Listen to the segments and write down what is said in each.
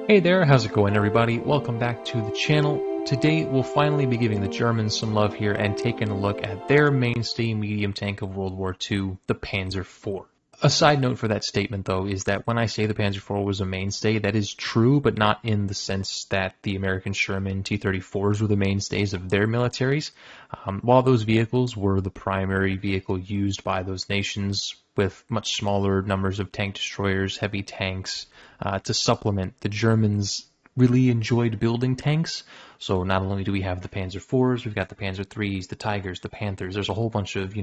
Hey there, how's it going everybody? Welcome back to the channel. Today we'll finally be giving the Germans some love here and taking a look at their mainstay medium tank of World War II, the Panzer IV. A side note for that statement though is that when I say the Panzer IV was a mainstay, that is true, but not in the sense that the American Sherman T-34s were the mainstays of their militaries. While those vehicles were the primary vehicle used by those nations with much smaller numbers of tank destroyers, heavy tanks, to supplement. The Germans really enjoyed building tanks, so not only do we have the Panzer IVs, we've got the Panzer IIIs, the Tigers, the Panthers. There's a whole bunch of,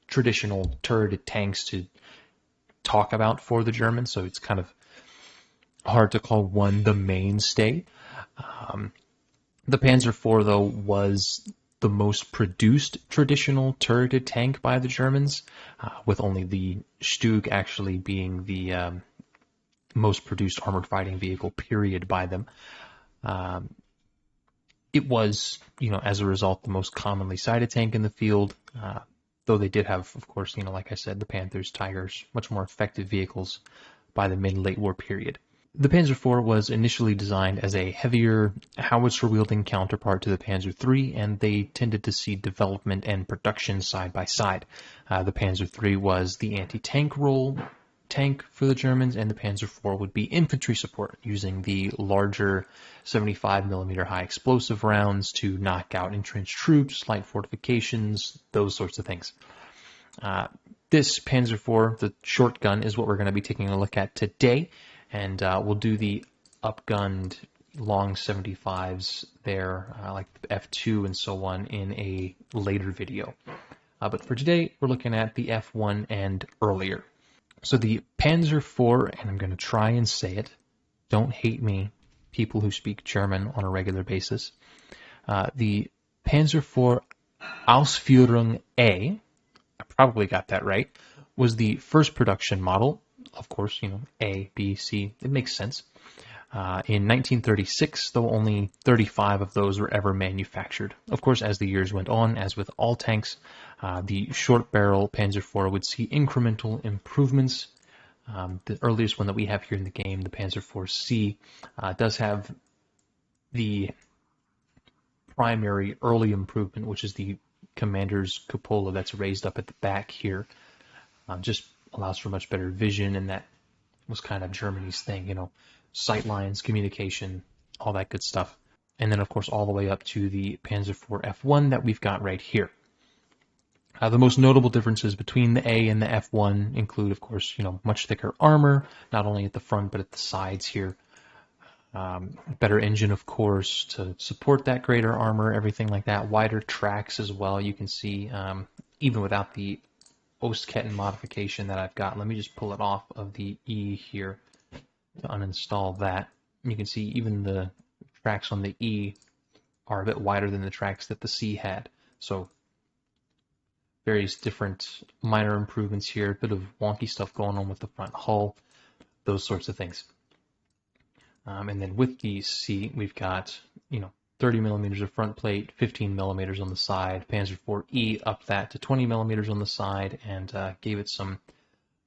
traditional turreted tanks to talk about for the Germans, so it's kind of hard to call one the mainstay. The Panzer IV, though, was the most produced traditional turreted tank by the Germans, with only the Stug actually being the most produced armored fighting vehicle, period, by them. It was, as a result, the most commonly sighted tank in the field, though they did have, of course, like I said, the Panthers, Tigers, much more effective vehicles by the mid-late war period. The Panzer IV was initially designed as a heavier, howitzer-wielding counterpart to the Panzer III, and they tended to see development and production side by side. The Panzer III was the anti-tank role tank for the Germans, and the Panzer IV would be infantry support, using the larger 75mm high explosive rounds to knock out entrenched troops, light fortifications, those sorts of things. This Panzer IV, the short gun, is what we're going to be taking a look at today, and we'll do the upgunned long 75s there, like the F2 and so on, in a later video. But for today, we're looking at the F1 and earlier. So the Panzer IV, and I'm going to try and say it, don't hate me, people who speak German on a regular basis. The Panzer IV Ausführung A, I probably got that right, was the first production model. Of course, A, B, C, it makes sense. In 1936, though only 35 of those were ever manufactured. Of course, as the years went on, as with all tanks, the short barrel Panzer IV would see incremental improvements. The earliest one that we have here in the game, the Panzer IV-C, does have the primary early improvement, which is the commander's cupola that's raised up at the back here. Just allows for much better vision, and that was kind of Germany's thing, sight lines, communication, all that good stuff. And then, of course, all the way up to the Panzer IV F1 that we've got right here. The most notable differences between the A and the F1 include, of course, much thicker armor, not only at the front but at the sides here. Better engine, of course, to support that greater armor, everything like that. Wider tracks as well. You can see, even without the Ostketten modification that I've got. Let me just pull it off of the E here to uninstall that. You can see even the tracks on the E are a bit wider than the tracks that the C had. So various different minor improvements here, a bit of wonky stuff going on with the front hull, those sorts of things. And then with the C, we've got, 30mm of front plate, 15mm on the side. Panzer IV-E upped that to 20mm on the side and gave it some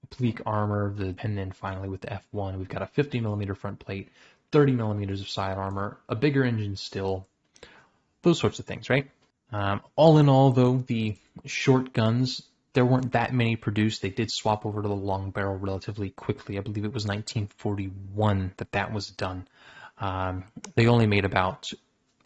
oblique armor. And then finally with the F1, we've got a 50mm front plate, 30mm of side armor, a bigger engine still, those sorts of things, right? All in all, though, the short guns, there weren't that many produced. They did swap over to the long barrel relatively quickly. I believe it was 1941 that was done. They only made about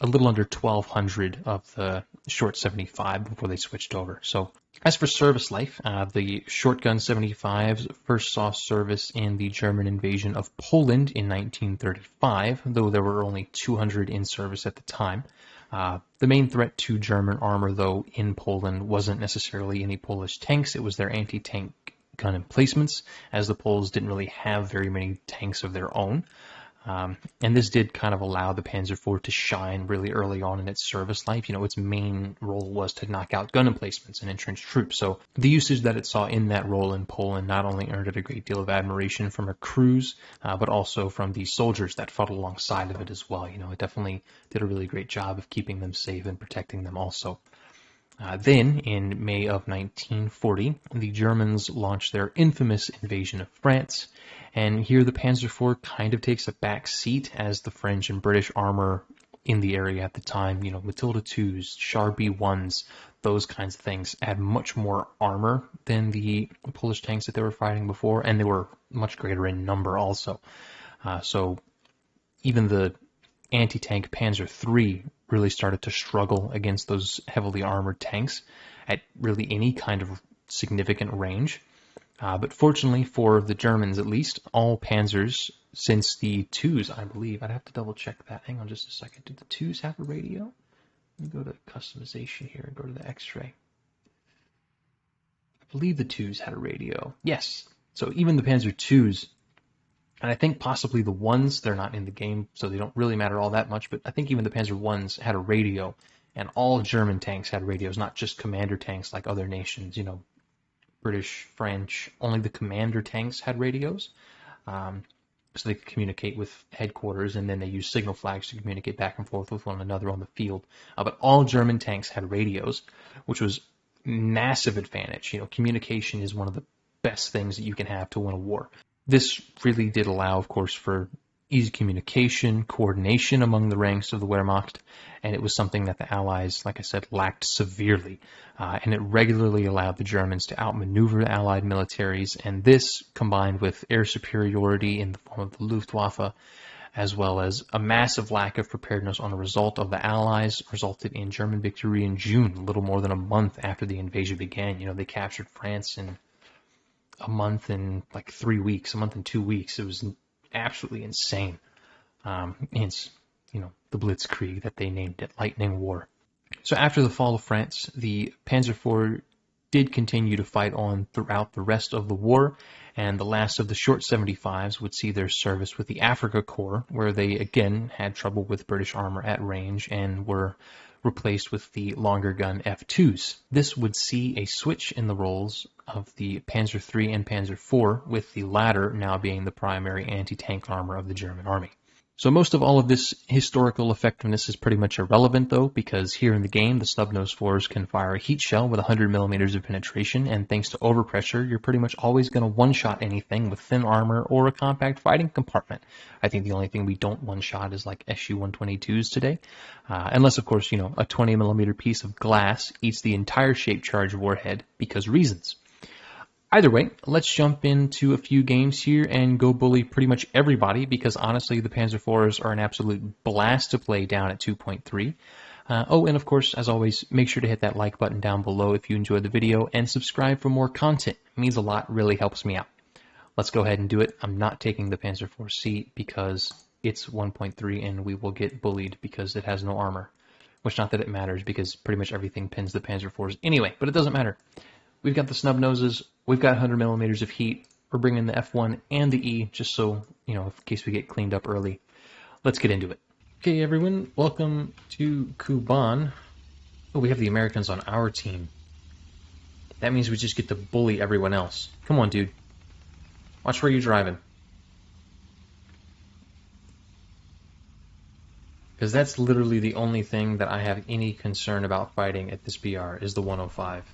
a little under 1,200 of the short 75 before they switched over. So as for service life, the shotgun 75s first saw service in the German invasion of Poland in 1935, though there were only 200 in service at the time. The main threat to German armor, though, in Poland wasn't necessarily any Polish tanks. It was their anti-tank gun emplacements, as the Poles didn't really have very many tanks of their own. And this did kind of allow the Panzer IV to shine really early on in its service life. Its main role was to knock out gun emplacements and entrenched troops. So the usage that it saw in that role in Poland not only earned it a great deal of admiration from her crews, but also from the soldiers that fought alongside of it as well. It definitely did a really great job of keeping them safe and protecting them also. Then, in May of 1940, the Germans launched their infamous invasion of France, and here the Panzer IV kind of takes a back seat as the French and British armor in the area at the time, Matilda IIs, Char B1s, those kinds of things, had much more armor than the Polish tanks that they were fighting before, and they were much greater in number also. So even the anti-tank Panzer III really started to struggle against those heavily armored tanks at really any kind of significant range. But fortunately for the Germans, at least, all Panzers since the twos, I believe, I'd have to double check that. Hang on just a second. Did the twos have a radio? Let me go to customization here and go to the X-ray. I believe the twos had a radio. Yes. So even the Panzer IIs, and I think possibly the ones, they're not in the game, so they don't really matter all that much, but I think even the Panzer Is had a radio, and all German tanks had radios, not just commander tanks like other nations, British, French. Only the commander tanks had radios, so they could communicate with headquarters, and then they used signal flags to communicate back and forth with one another on the field. But all German tanks had radios, which was massive advantage. Communication is one of the best things that you can have to win a war. This really did allow, of course, for easy communication, coordination among the ranks of the Wehrmacht, and it was something that the Allies, like I said, lacked severely. And it regularly allowed the Germans to outmaneuver the Allied militaries, and this, combined with air superiority in the form of the Luftwaffe, as well as a massive lack of preparedness on the result of the Allies, resulted in German victory in June, a little more than a month after the invasion began. They captured France in a month and like 3 weeks, a month and 2 weeks. It was absolutely insane. Hence, the Blitzkrieg that they named it, Lightning War. So after the fall of France, the Panzer IV did continue to fight on throughout the rest of the war, and the last of the short 75s would see their service with the Afrika Corps, where they again had trouble with British armor at range and were replaced with the longer gun F2s. This would see a switch in the roles of the Panzer III and Panzer IV, with the latter now being the primary anti-tank armor of the German army. So most of all of this historical effectiveness is pretty much irrelevant, though, because here in the game, the snub-nosed fours can fire a heat shell with 100 millimeters of penetration, and thanks to overpressure, you're pretty much always going to one-shot anything with thin armor or a compact fighting compartment. I think the only thing we don't one-shot is like Su-122s today, unless, of course, a 20 millimeter piece of glass eats the entire shaped charge warhead, because reasons. Either way, let's jump into a few games here and go bully pretty much everybody, because honestly, the Panzer IVs are an absolute blast to play down at 2.3. And of course, as always, make sure to hit that like button down below if you enjoyed the video, and subscribe for more content. It means a lot, really helps me out. Let's go ahead and do it. I'm not taking the Panzer IV-C because it's 1.3 and we will get bullied because it has no armor. Which, not that it matters, because pretty much everything pins the Panzer IVs anyway, but it doesn't matter. We've got the snub noses, we've got 100 millimeters of heat, we're bringing the F1 and the E, just so, in case we get cleaned up early. Let's get into it. Okay, everyone, welcome to Kuban. Oh, we have the Americans on our team. That means we just get to bully everyone else. Come on, dude. Watch where you're driving. Because that's literally the only thing that I have any concern about fighting at this BR, is the 105.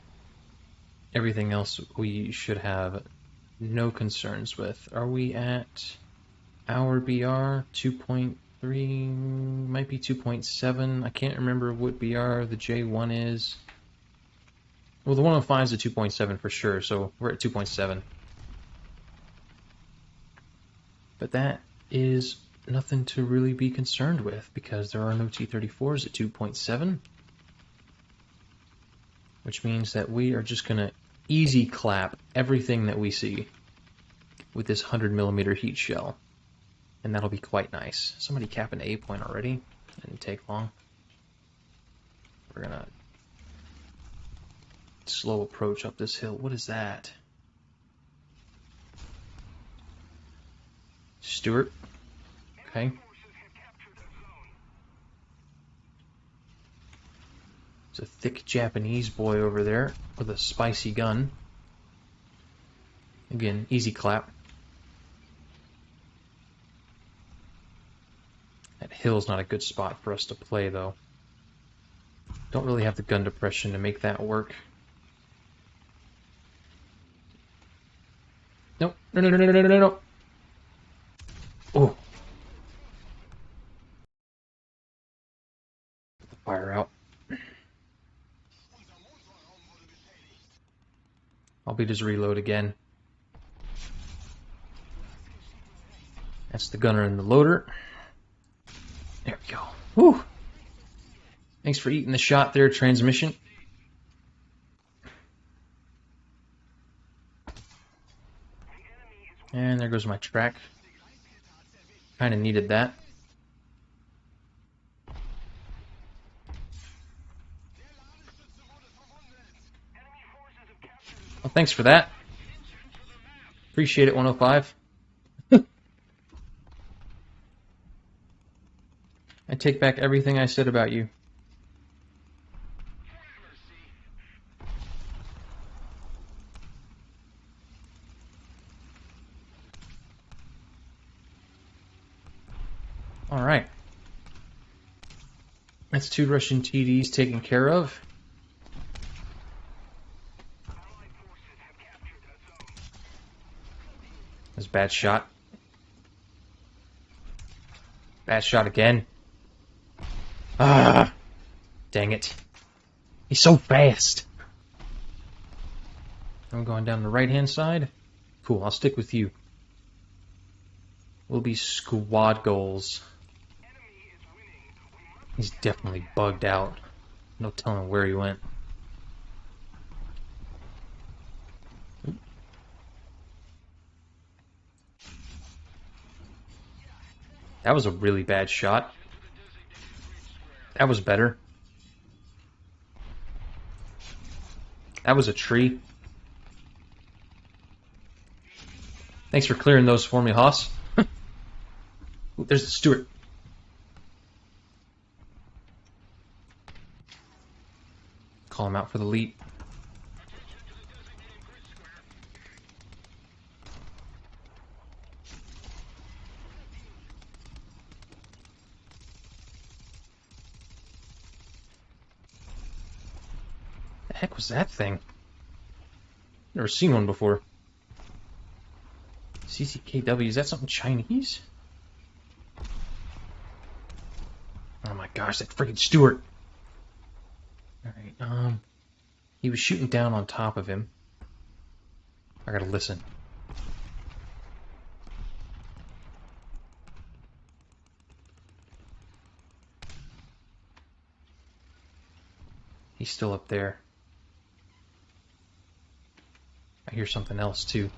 Everything else we should have no concerns with. Are we at our BR? 2.3, might be 2.7. I can't remember what BR the J1 is. Well, the 105 is a 2.7 for sure, so we're at 2.7. But that is nothing to really be concerned with, because there are no T-34s at 2.7. Which means that we are just going to easy clap everything that we see with this 100 millimeter heat shell. And that'll be quite nice. Somebody cap an A point already. Didn't take long. We're going to slow approach up this hill. What is that? Stuart? Okay. There's a thick Japanese boy over there with a spicy gun. Again, easy clap. That hill's not a good spot for us to play, though. Don't really have the gun depression to make that work. No, no, no, no, no, no, no, no. Oh. Fire out. I'll be just reload again. That's the gunner and the loader. There we go. Whew. Thanks for eating the shot there, transmission. And there goes my track. Kind of needed that. Well, thanks for that. Appreciate it, 105. I take back everything I said about you. Alright. That's 2 Russian TDs taken care of. That's a bad shot. Bad shot again. Ah! Dang it. He's so fast. I'm going down the right-hand side. Cool, I'll stick with you. Will be squad goals. He's definitely bugged out. No telling where he went. That was a really bad shot. That was better. That was a tree. Thanks for clearing those for me, Haas. Ooh, there's the Stuart. Call him out for the leap. The heck was that thing? Never seen one before. CCKW, is that something Chinese? Oh my gosh, that freaking Stuart. Alright, he was shooting down on top of him. I gotta listen. He's still up there. I hear something else too.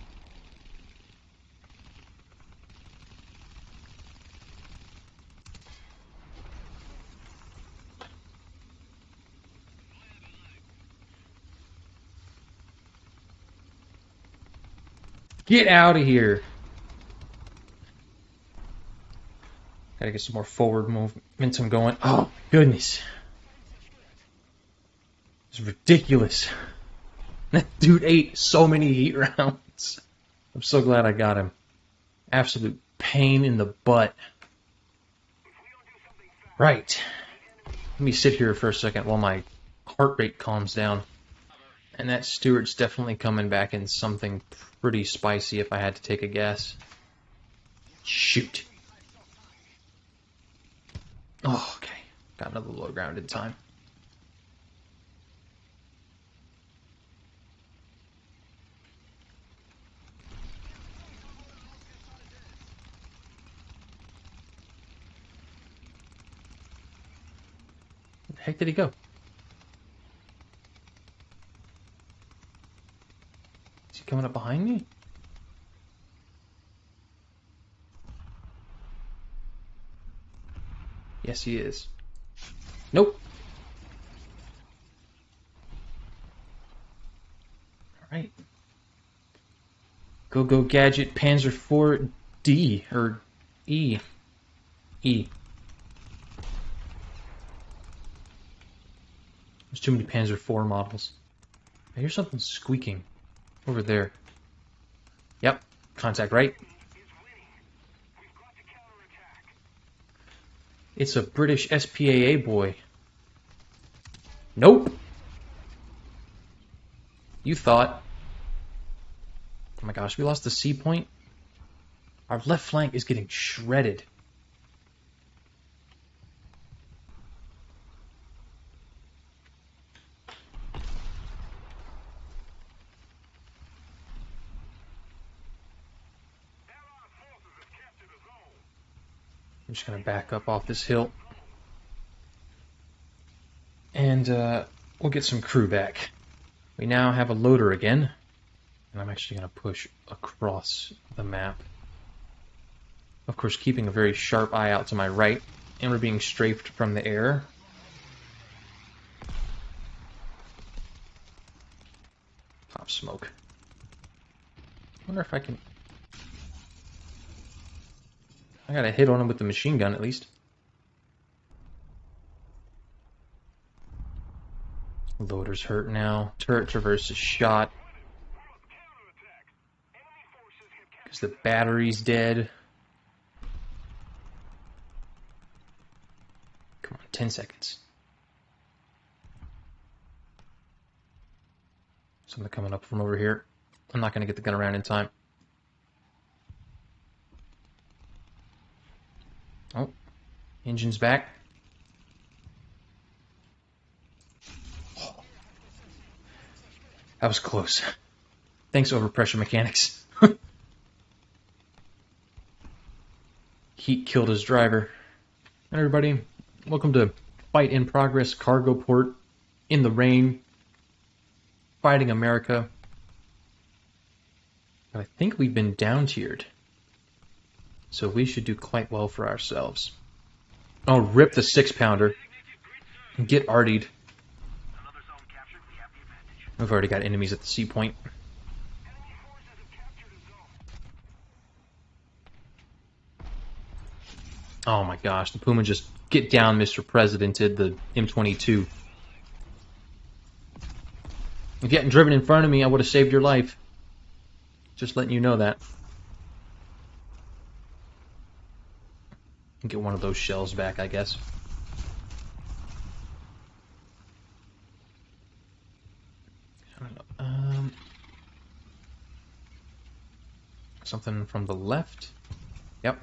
Get out of here! Gotta get some more forward momentum going. Oh, goodness. It's ridiculous. That dude ate so many heat rounds. I'm so glad I got him. Absolute pain in the butt. Right. Let me sit here for a second while my heart rate calms down. And that Stuart's definitely coming back in something pretty spicy if I had to take a guess. Shoot. Oh, okay. Got another low ground in time. Where the heck did he go? Is he coming up behind me? Yes, he is. Nope. Alright. Go gadget Panzer 4D or E. E. There's too many Panzer 4 models. I hear something squeaking over there. Yep. Contact right. It's a British SPAA boy. Nope. You thought. Oh my gosh, we lost the C point. Our left flank is getting shredded. I'm just going to back up off this hill. And we'll get some crew back. We now have a loader again. And I'm actually going to push across the map. Of course, keeping a very sharp eye out to my right. And we're being strafed from the air. Pop smoke. I wonder if I can... I got a hit on him with the machine gun, at least. Loader's hurt now. Turret traverse is shot. Because the battery's dead. Come on, 10 seconds. Something coming up from over here. I'm not going to get the gun around in time. Oh, engine's back. Oh, that was close. Thanks, overpressure mechanics. Heat killed his driver. Hi, everybody. Welcome to Fight in Progress Cargo Port in the rain. Fighting America. But I think we've been down-tiered. So we should do quite well for ourselves. Oh, rip the 6-pounder. Get artied. We've already got enemies at the C point. Oh my gosh, the Puma just get down, Mr. Presidented the M22. If you hadn't driven in front of me, I would have saved your life. Just letting you know that. Get one of those shells back, I guess. I don't know. Something from the left. Yep.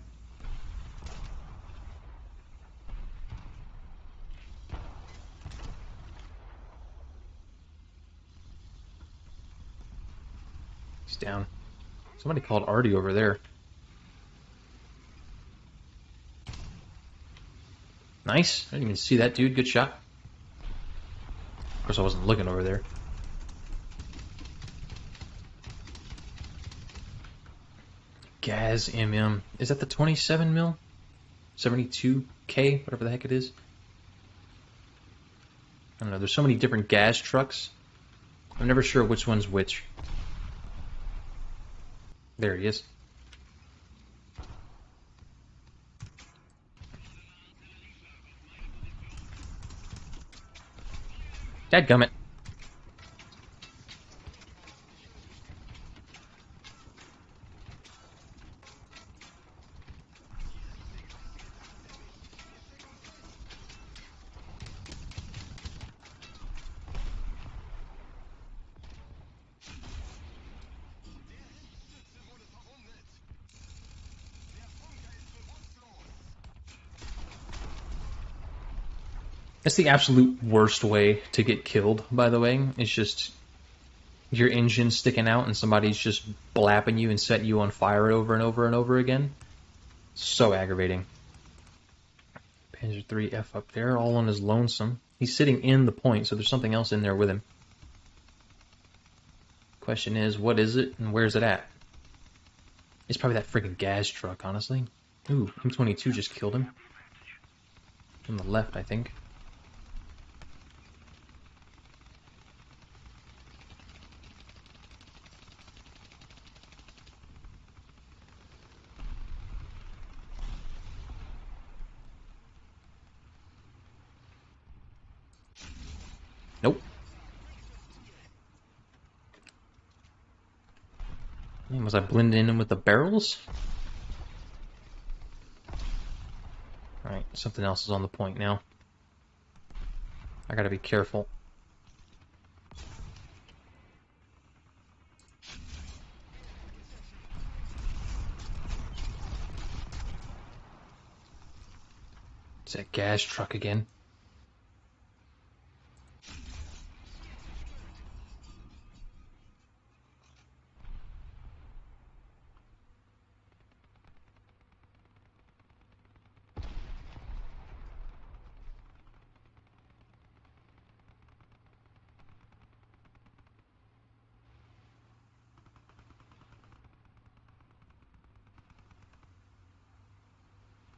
He's down. Somebody called Artie over there. Nice. I didn't even see that dude. Good shot. Of course, I wasn't looking over there. Gaz MM. Is that the 27 mil? 72K? Whatever the heck it is. I don't know. There's so many different gas trucks. I'm never sure which one's which. There he is. Dadgummit. That's the absolute worst way to get killed, by the way. It's just your engine sticking out and somebody's just blapping you and setting you on fire over and over and over again. So aggravating. Panzer 3F up there, all on his lonesome. He's sitting in the point, so there's something else in there with him. Question is, what is it and where's it at? It's probably that freaking gas truck, honestly. Ooh, M22 just killed him. From the left, I think. Nope. Was I blending in with the barrels? Alright, something else is on the point now. I gotta be careful. It's that gas truck again.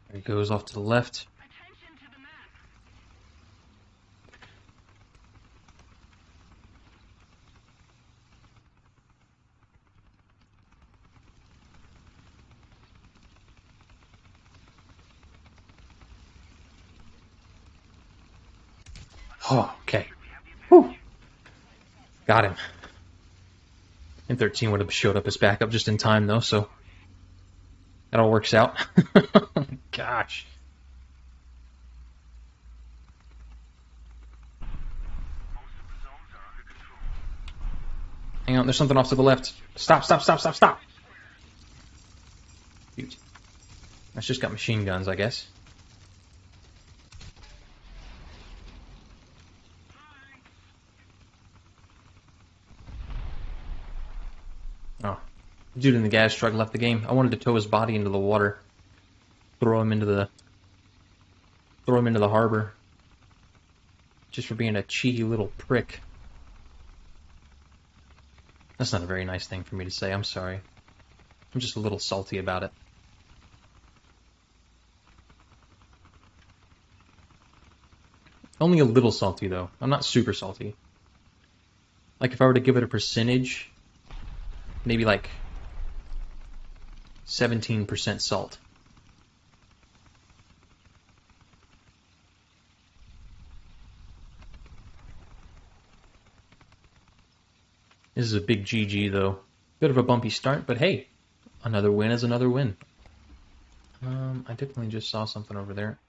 There he goes off to the left. Oh, okay. Whew. Got him. M13 would have showed up as backup just in time, though, so that all works out. Gosh. Hang on, there's something off to the left. Stop, stop, stop, stop, stop! Shoot. That's just got machine guns, I guess. Oh. Dude in the gas truck left the game. I wanted to tow his body into the water. Throw him into the harbor. Just for being a cheeky little prick. That's not a very nice thing for me to say, I'm sorry. I'm just a little salty about it. Only a little salty, though. I'm not super salty. Like, if I were to give it a percentage, maybe like 17% salt. This is a big GG, though. Bit of a bumpy start, but hey, another win is another win. I definitely just saw something over there.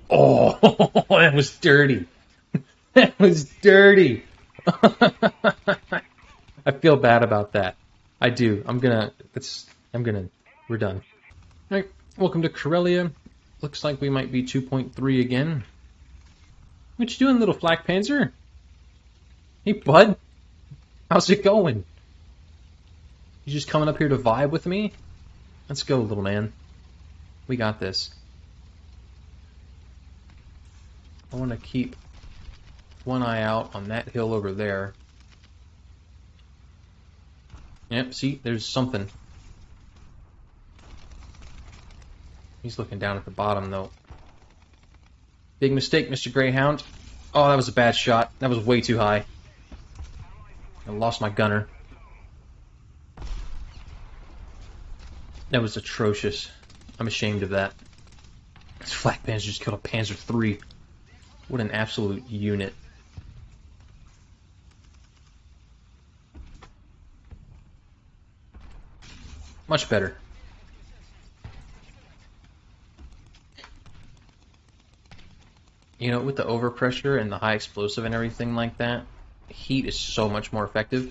Oh, that was dirty. That was dirty. I feel bad about that. I do. We're done. Alright, welcome to Corellia. Looks like we might be 2.3 again. What you doing, little flak panzer? Hey, bud. How's it going? You just coming up here to vibe with me? Let's go, little man. We got this. I want to keep one eye out on that hill over there. Yep, see, there's something. He's looking down at the bottom, though. Big mistake, Mr. Greyhound. Oh, that was a bad shot. That was way too high. I lost my gunner. That was atrocious. I'm ashamed of that. This flak panzer just killed a Panzer III. What an absolute unit. Much better. You know, with the overpressure and the high explosive and everything like that, heat is so much more effective.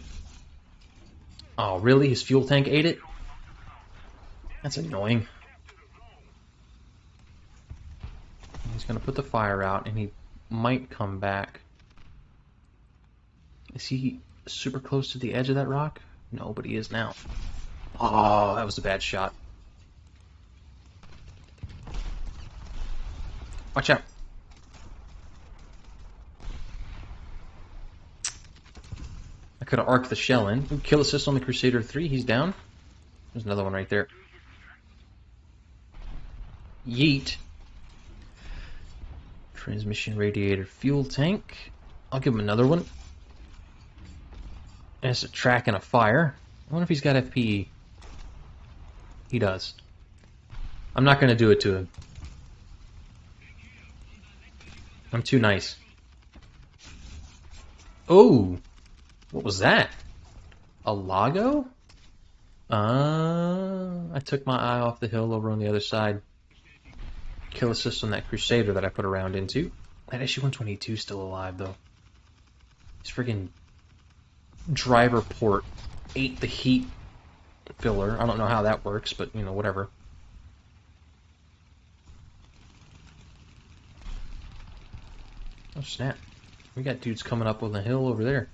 Oh, really? His fuel tank ate it? That's annoying. He's going to put the fire out, and he might come back. Is he super close to the edge of that rock? No, but he is now. Oh, that was a bad shot. Watch out. I could have arced the shell in. Ooh, kill assist on the Crusader 3. He's down. There's another one right there. Yeet. Transmission radiator fuel tank. I'll give him another one. And it's a track and a fire. I wonder if he's got FPE. He does. I'm not going to do it to him. I'm too nice. Oh! What was that? A Lago? I took my eye off the hill over on the other side. Kill assist on that Crusader that I put a round into. That SU-122 is still alive, though. He's friggin' driver port ate the heat filler. I don't know how that works, but, you know, whatever. Oh, snap. We got dudes coming up on the hill over there.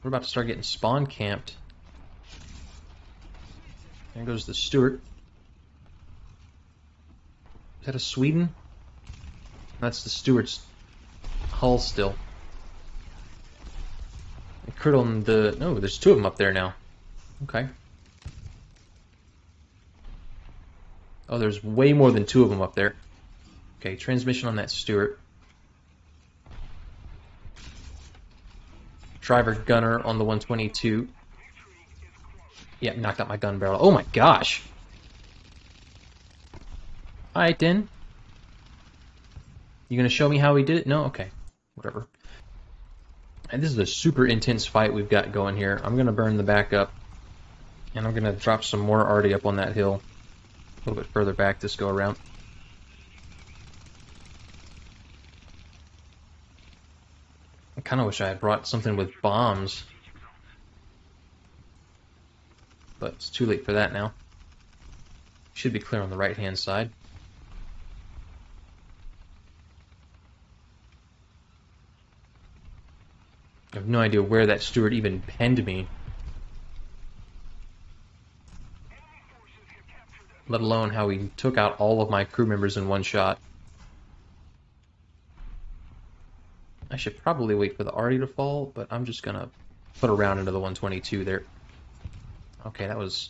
We're about to start getting spawn camped. There goes the Stuart. Is that a Sweden? That's the Stuart's hull still. No, there's two of them up there now. Okay. Oh, there's way more than two of them up there. Okay, transmission on that Stuart. Driver gunner on the 122. Yeah, knocked out my gun barrel. Oh my gosh! Alright then. You gonna show me how he did it? No? Okay. Whatever. And this is a super intense fight we've got going here. I'm gonna burn the back up. And I'm gonna drop some more arty up on that hill. A little bit further back this go around. I kinda wish I had brought something with bombs. But it's too late for that now. Should be clear on the right hand side. I have no idea where that Stuart even penned me. Let alone how he took out all of my crew members in one shot. I should probably wait for the arty to fall, but I'm just gonna put a round into the 122 there. Okay, that was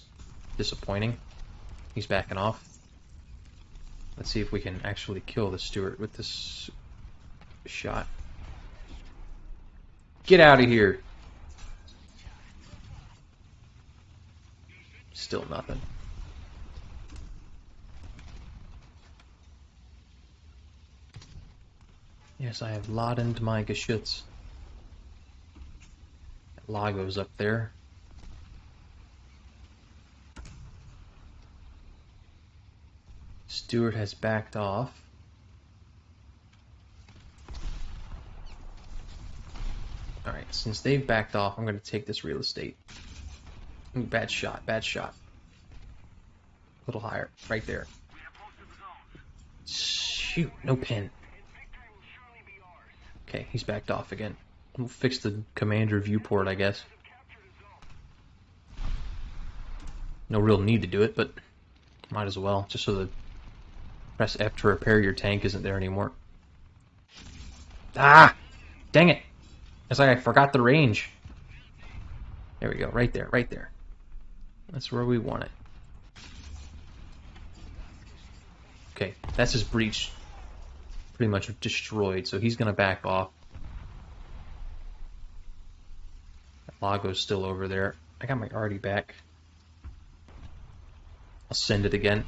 disappointing. He's backing off. Let's see if we can actually kill the Stuart with this shot. Get out of here! Still nothing. Yes, I have laudaned my Geschütz. Lago's up there. Stuart has backed off. Alright, since they've backed off, I'm going to take this real estate. Ooh, bad shot, bad shot. A little higher, right there. Shoot, no pin. Okay, he's backed off again. We'll fix the commander viewport, I guess. No real need to do it, but might as well, just so the press F to repair your tank isn't there anymore. Ah! Dang it! It's like I forgot the range. There we go, right there, right there. That's where we want it. Okay, that's his breach. Pretty much destroyed, so he's gonna back off. Lago's still over there. I got my arty back. I'll send it again.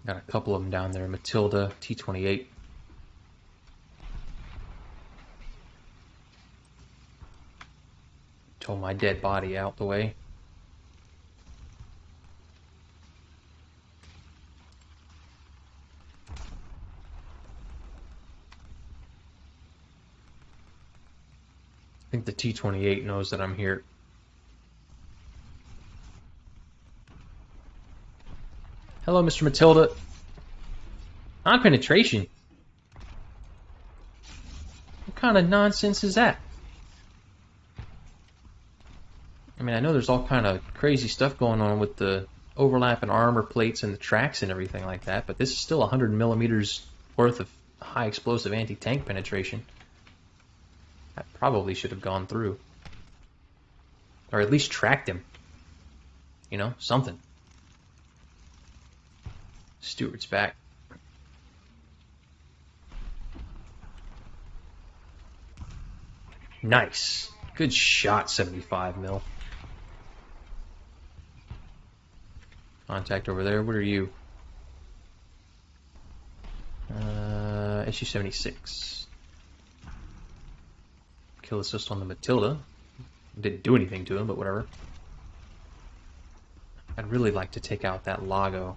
Got a couple of them down there. Matilda, T-28. Tow my dead body out the way. I think the T-28 knows that I'm here. Hello, Mr. Matilda. Non-penetration? What kind of nonsense is that? I mean, I know there's all kind of crazy stuff going on with the overlapping armor plates and the tracks and everything like that, but this is still 100 millimeters worth of high explosive anti-tank penetration. That probably should have gone through. Or at least tracked him. You know, something. Stuart's back. Nice. Good shot, 75 mil. Contact over there. What are you? Issue 76. Kill assist on the Matilda. Didn't do anything to him, but whatever. I'd really like to take out that Lago.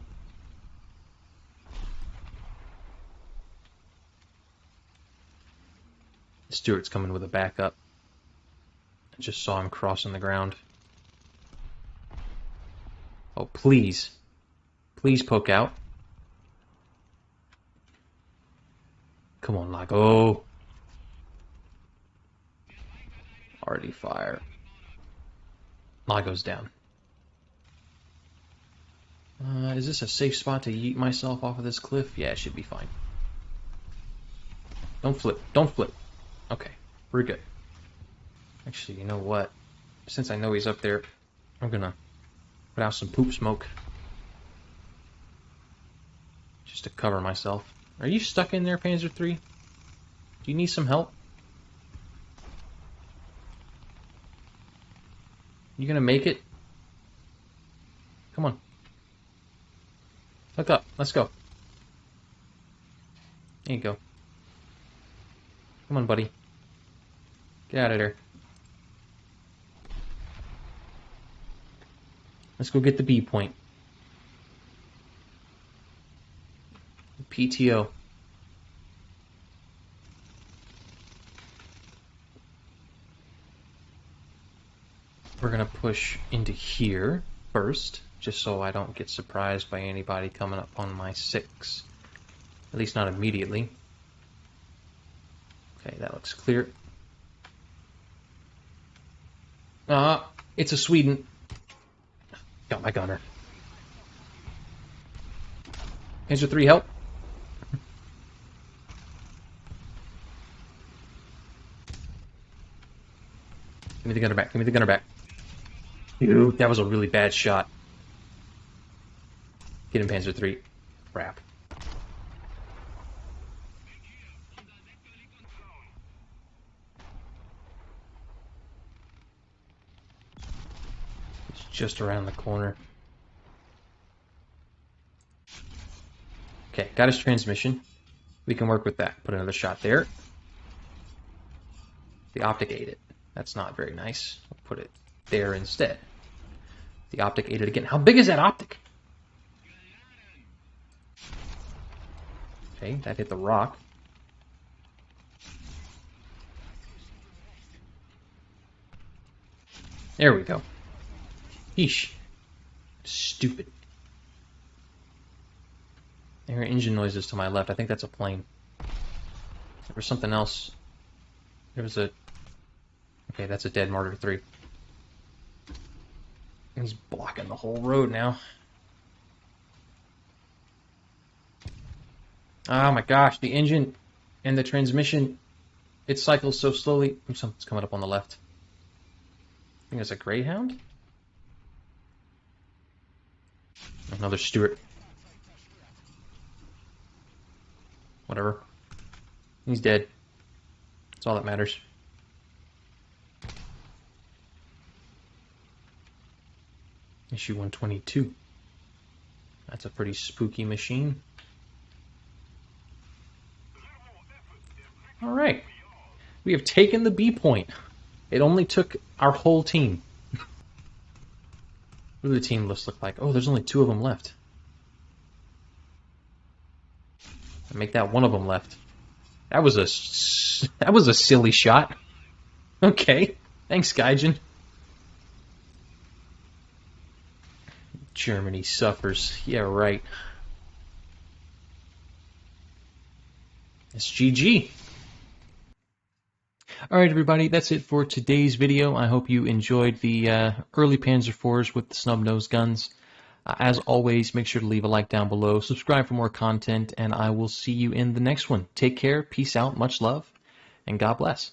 Stewart's coming with a backup. I just saw him crossing the ground. Oh, please. Please poke out. Come on, Lago. Already fire. Lago's down. Is this a safe spot to yeet myself off of this cliff? Yeah, it should be fine. Don't flip. Don't flip. Okay, we're good. Actually, you know what? Since I know he's up there, I'm gonna put out some poop smoke. Just to cover myself. Are you stuck in there, Panzer III? Do you need some help? You gonna make it? Come on. Hook up. Let's go. There you go. Come on, buddy. Get out of there. Let's go get the B point. PTO. We're going to push into here first, just so I don't get surprised by anybody coming up on my 6. At least not immediately. Okay, that looks clear. It's a Sweden. Got my gunner. Panzer III, help. Give me the gunner back. Give me the gunner back. Dude, that was a really bad shot. Get him, Panzer III. Crap. It's just around the corner. Okay, got his transmission. We can work with that. Put another shot there. The optic ate it. That's not very nice. I'll put it there instead. The optic ate it again. How big is that optic? Okay, that hit the rock. There we go. Yeesh. Stupid. I hear engine noises to my left. I think that's a plane. There was something else. There was a... Okay, that's a dead Martyr 3. He's blocking the whole road now. Oh my gosh, the engine and the transmission, it cycles so slowly. Something's coming up on the left. I think it's a Greyhound? Another Stuart. Whatever. He's dead. That's all that matters. Issue 122. That's a pretty spooky machine. Alright. We have taken the B point. It only took our whole team. What do the team lists look like? Oh, there's only 2 of them left. Make that one of them left. That was a silly shot. Okay. Thanks, Gaijin. Germany suffers. Yeah, right. It's GG. Alright, everybody, that's it for today's video. I hope you enjoyed the early Panzer IVs with the snub-nose guns. As always, make sure to leave a like down below, subscribe for more content, and I will see you in the next one. Take care, peace out, much love, and God bless.